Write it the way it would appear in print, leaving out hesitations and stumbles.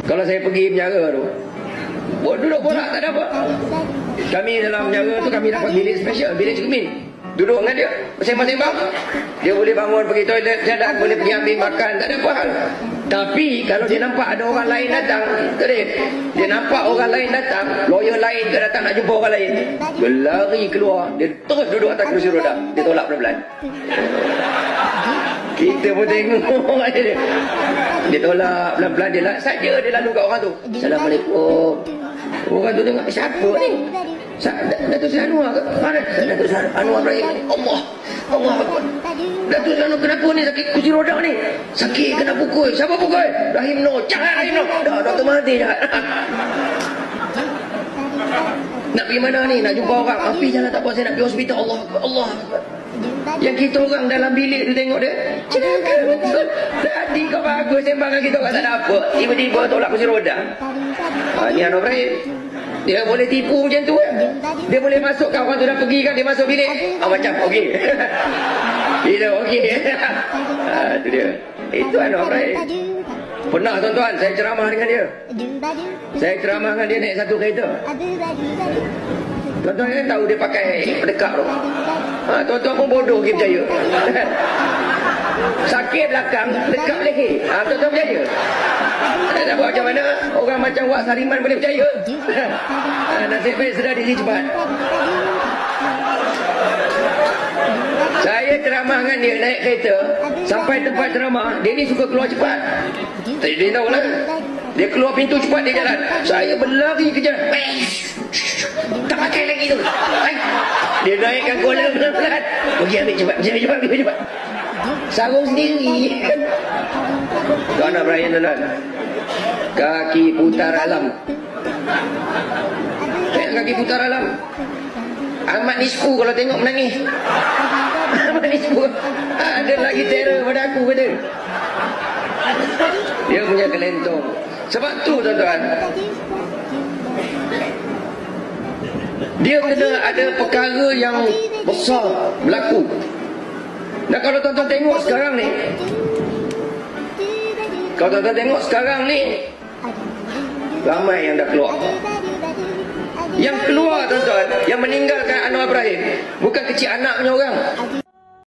Kalau saya pergi penjara tu, duduk borak tak ada apa. Kami dalam penjara tu kami dapat bilik special, bilik cermin. Duduk dengan dia, sembang-sembang. Dia boleh bangun pergi toilet, jalan, boleh pergi ambil makan, tak ada apa hal. Tapi kalau dia nampak ada orang lain datang, dia nampak orang lain datang, lawyer lain ke datang nak jumpa orang lain, dia lari keluar, dia terus duduk atas kerusi roda, dia tolak pelan-pelan. Kita pun tengok aja dia. Dia tolak pelan-pelan, dia saja dia lalu kat orang tu. Assalamualaikum. Orang tu tengok, siapa ni? Datuk Seri Anwar ke? Mana? Datuk Seri Anwar Ibrahim. Allah Akbar. Datuk Seri Anwar kenapa ni sakit kursi roda ni? Sakit kena pukul. Siapa pukul? Rahim Noh. Jangan Rahim Noh. Dah Dr. Mahathir dah. Nak pergi mana ni? Nak jumpa orang. Api jalan tak apa, saya nak pergi hospital. Allah Akbar. Allah Akbar. Yang kita orang dalam bilik tu tengok dia, cakap betul. Tadi kau bagus sembang dengan kita orang tak ada apa. Tiba-tiba tolak kursi roda. Ni Anwar Ibrahim. Dia boleh tipu macam tu kan? Dia boleh masuk kan, orang tu dah pergi kan, dia masuk bilik. Macam okey. Dia okey. Itu dia. Itu Anwar Ibrahim. Pernah tuan-tuan saya ceramah dengan dia. Saya ceramah dengan dia naik satu kereta. Tuan-tuan kan tahu dia pakai pedekap tu. Tuan-tuan pun bodoh pergi percaya. Sakit belakang, dekap leher. Tuan-tuan percaya? Tak buat macam mana? Orang macam Wak Sariman boleh percaya? Nasib baik sedar diri cepat. Saya ceramah dengan dia naik kereta. Sampai tempat ceramah, dia ni suka keluar cepat. Dia tahu lah. Dia keluar pintu cepat, dia jalan. Saya berlari kejar. Tak pakai lagi tu. Dia naikkan kola pelan-pelan. Pergi ambil cepat, pergi cepat. Sarung sendiri. Tuan Ibrahim tuan. Kaki putar alam. Kaki putar alam. Ahmad Nisfu kalau tengok menangis. Ahmad Nisfu ada lagi terror pada aku kata. Dia punya kelentong. Sebab tu tuan-tuan, dia kena ada perkara yang besar berlaku. Dan kalau tuan-tuan tengok sekarang ni, ramai yang dah keluar. Yang keluar tuan-tuan, yang meninggalkan Anwar Ibrahim, bukan kecil anak punya orang.